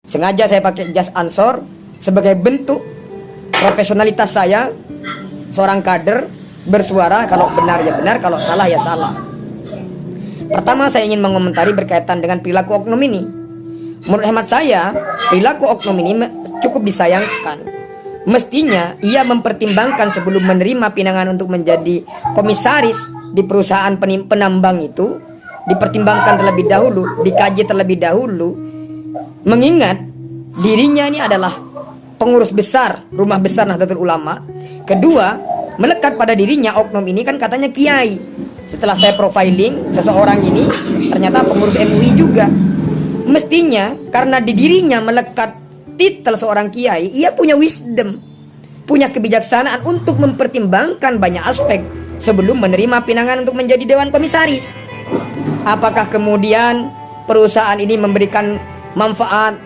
Sengaja saya pakai jas Ansor sebagai bentuk profesionalitas saya seorang kader bersuara, kalau benar ya benar, kalau salah ya salah. Pertama, saya ingin mengomentari berkaitan dengan perilaku oknum ini. Menurut hemat saya, perilaku oknum ini cukup disayangkan. Mestinya ia mempertimbangkan sebelum menerima pinangan untuk menjadi komisaris di perusahaan penambang itu, dipertimbangkan terlebih dahulu, dikaji terlebih dahulu, mengingat dirinya ini adalah pengurus besar Rumah Besar Nahdlatul Ulama. Kedua, melekat pada dirinya oknum ini kan katanya kiai. Setelah saya profiling, seseorang ini ternyata pengurus MUI juga. Mestinya karena di dirinya melekat titel seorang kiai, ia punya wisdom, punya kebijaksanaan untuk mempertimbangkan banyak aspek sebelum menerima pinangan untuk menjadi dewan komisaris. Apakah kemudian perusahaan ini memberikan manfaat,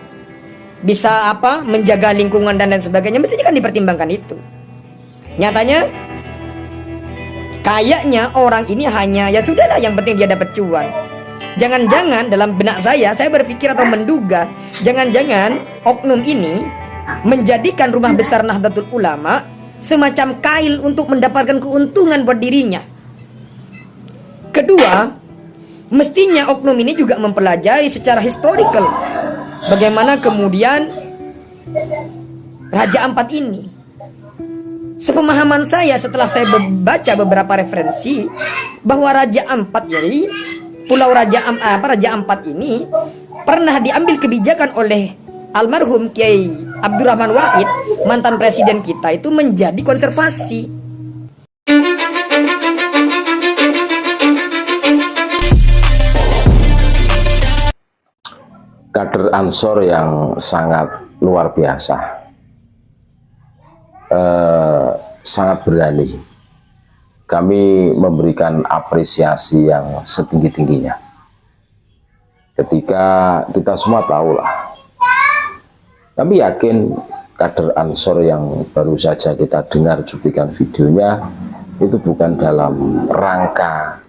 bisa menjaga lingkungan dan lain sebagainya, mestinya kan dipertimbangkan itu. Nyatanya kayaknya orang ini hanya ya sudahlah, yang penting dia dapat cuan. Jangan-jangan dalam benak saya berpikir atau menduga, jangan-jangan oknum ini menjadikan Rumah Besar Nahdlatul Ulama semacam kail untuk mendapatkan keuntungan buat dirinya. Kedua, mestinya oknum ini juga mempelajari secara historical bagaimana kemudian Raja Ampat ini. Sepemahaman saya setelah saya membaca beberapa referensi, bahwa Raja Ampat, jadi Pulau Raja Ampat ini pernah diambil kebijakan oleh almarhum Kiai Abdurrahman Wahid, mantan presiden kita, itu menjadi konservasi. Kader Ansor yang sangat luar biasa, sangat berani. Kami memberikan apresiasi yang setinggi-tingginya. Ketika kita semua tahulah, kami yakin kader Ansor yang baru saja kita dengar cuplikan videonya itu bukan dalam rangka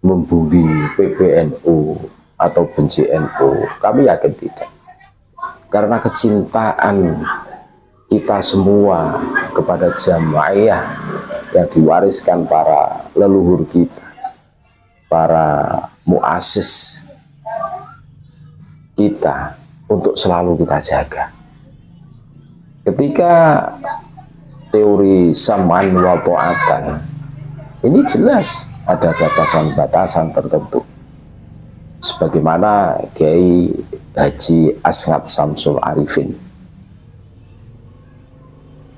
membuli PBNU atau benci NU. Kami yakin tidak. Karena kecintaan kita semua kepada Jamaiyah yang diwariskan para leluhur kita, para muassis kita, untuk selalu kita jaga. Ketika teori saman wa ta'atan, ini jelas ada batasan-batasan tertentu. Sebagaimana Kiai Haji Asngat Samsul Arifin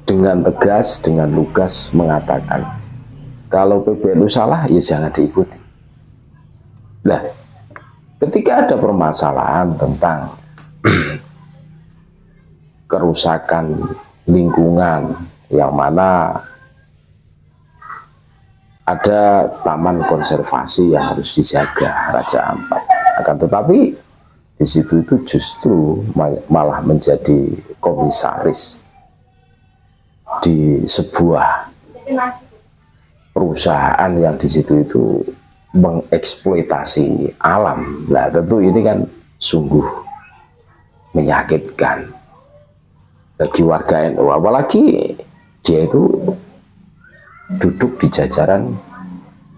dengan tegas, dengan lugas mengatakan, kalau PBNU salah, ya jangan diikuti. Nah, ketika ada permasalahan tentang kerusakan lingkungan, yang mana ada taman konservasi yang harus dijaga Raja Ampat, akan tetapi di situ itu justru malah menjadi komisaris di sebuah perusahaan yang di situ itu mengeksploitasi alam. Nah, tentu ini kan sungguh menyakitkan bagi warga NU, apalagi dia itu duduk di jajaran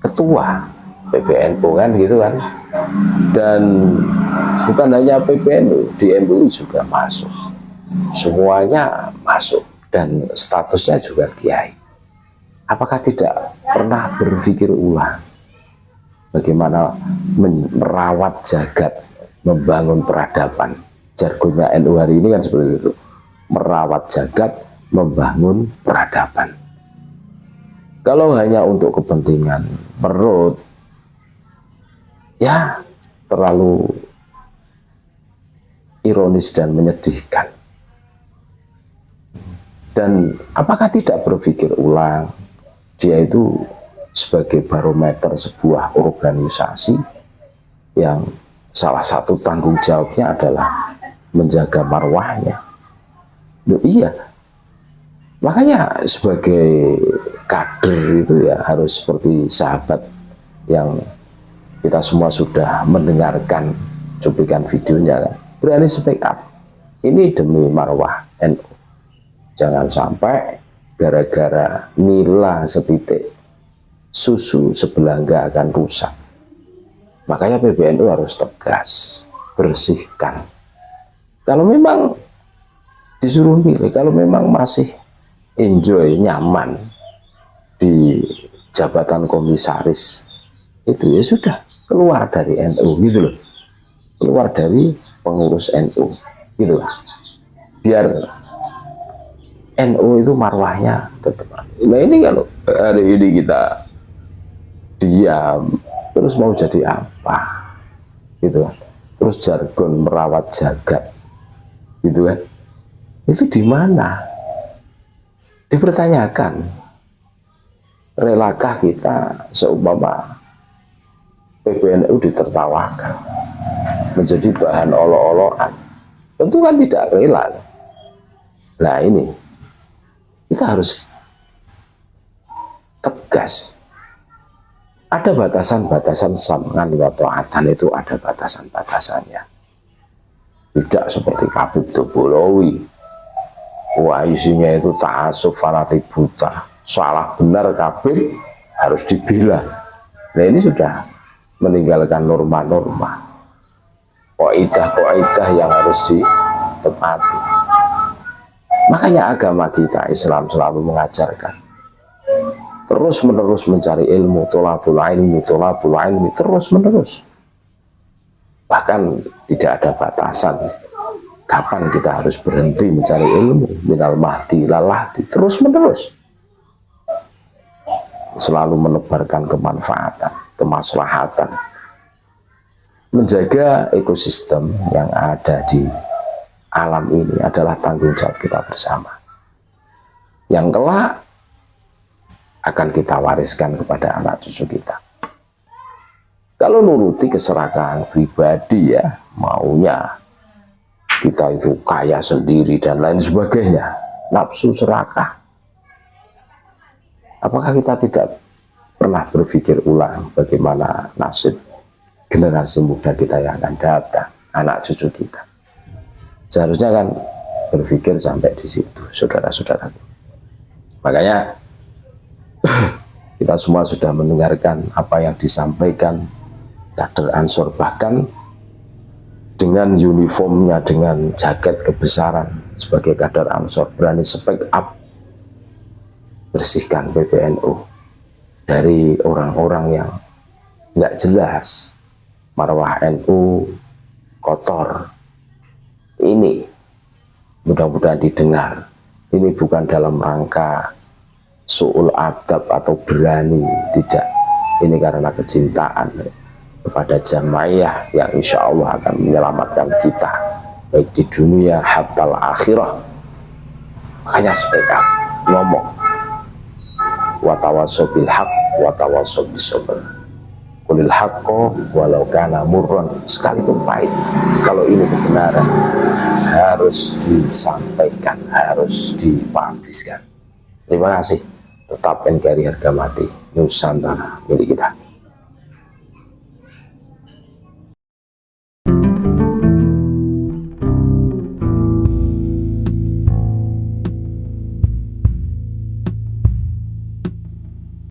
ketua PBNU kan gitu kan. Dan bukan hanya PBNU, di MUI juga masuk, semuanya masuk, dan statusnya juga kiai. Apakah tidak pernah berpikir ulang bagaimana merawat jagat, membangun peradaban? Jargonnya NU hari ini kan seperti itu, merawat jagat, membangun peradaban. Kalau hanya untuk kepentingan perut, ya terlalu ironis dan menyedihkan. Dan apakah tidak berpikir ulang, dia itu sebagai barometer sebuah organisasi yang salah satu tanggung jawabnya adalah menjaga marwahnya. Loh, iya, makanya sebagai kader itu ya harus seperti sahabat yang kita semua sudah mendengarkan cuplikan videonya kan, berani speak up, Ini demi marwah NU. Jangan sampai gara-gara nila setitik susu sebelangga akan rusak. Makanya PBNU harus tegas, bersihkan. Kalau memang disuruh milih, kalau memang masih enjoy, nyaman di jabatan komisaris, itu ya sudah, keluar dari NU gitu loh. Keluar dari pengurus NU gitu lah. Biar NU itu marwahnya tetap. Nah ini kalau hari ini kita diam, terus mau jadi apa gitu kan, terus jargon merawat jagat gitu kan, itu di mana dipertanyakan. Relakah kita seumpama PBNU ditertawakan menjadi bahan olok-olokan? Tentu kan tidak rela. Nah ini kita harus tegas. Ada batasan-batasan sam'an wa ta'atan, itu ada batasan-batasannya. Tidak seperti Habib Tobolowi. Wah isinya itu ta'asuf fanatik buta. Salah benar Habib harus dibela. Nah ini sudah meninggalkan norma-norma. Kaidah-kaidah yang harus ditepati. Makanya agama kita Islam selalu mengajarkan terus menerus mencari ilmu, tolabul ilmi, terus menerus. Bahkan tidak ada batasan kapan kita harus berhenti mencari ilmu. Minal mahdi lalahdi, terus menerus. Selalu menebarkan kemanfaatan, kemaslahatan, menjaga ekosistem yang ada di alam ini adalah tanggung jawab kita bersama. Yang kelak akan kita wariskan kepada anak cucu kita. Kalau nuruti keserakahan pribadi ya, maunya kita itu kaya sendiri dan lain sebagainya, nafsu serakah, apakah kita tidak pernah berpikir ulang bagaimana nasib generasi muda kita yang akan datang, anak cucu kita? Seharusnya kan berpikir sampai di situ, saudara-saudaraku. Makanya kita semua sudah mendengarkan apa yang disampaikan kader Ansor, bahkan dengan uniformnya, dengan jaket kebesaran sebagai kader Ansor, berani speak up, bersihkan PBNU dari orang-orang yang nggak jelas, marwah NU kotor. Ini mudah-mudahan didengar. Ini bukan dalam rangka su'ul adab atau berani, tidak. Ini karena kecintaan kepada jamaiyah yang insya Allah akan menyelamatkan kita baik di dunia hatta akhirah. Makanya speak up, ngomong, watawasau bil haq watawasau bis sabr, qulil haqqo walau kana murran, sekalipun pahit, kalau ini kebenaran harus disampaikan, harus dipubliskan. Terima kasih. Tetap NKRI harga mati, Nusantara milik kita.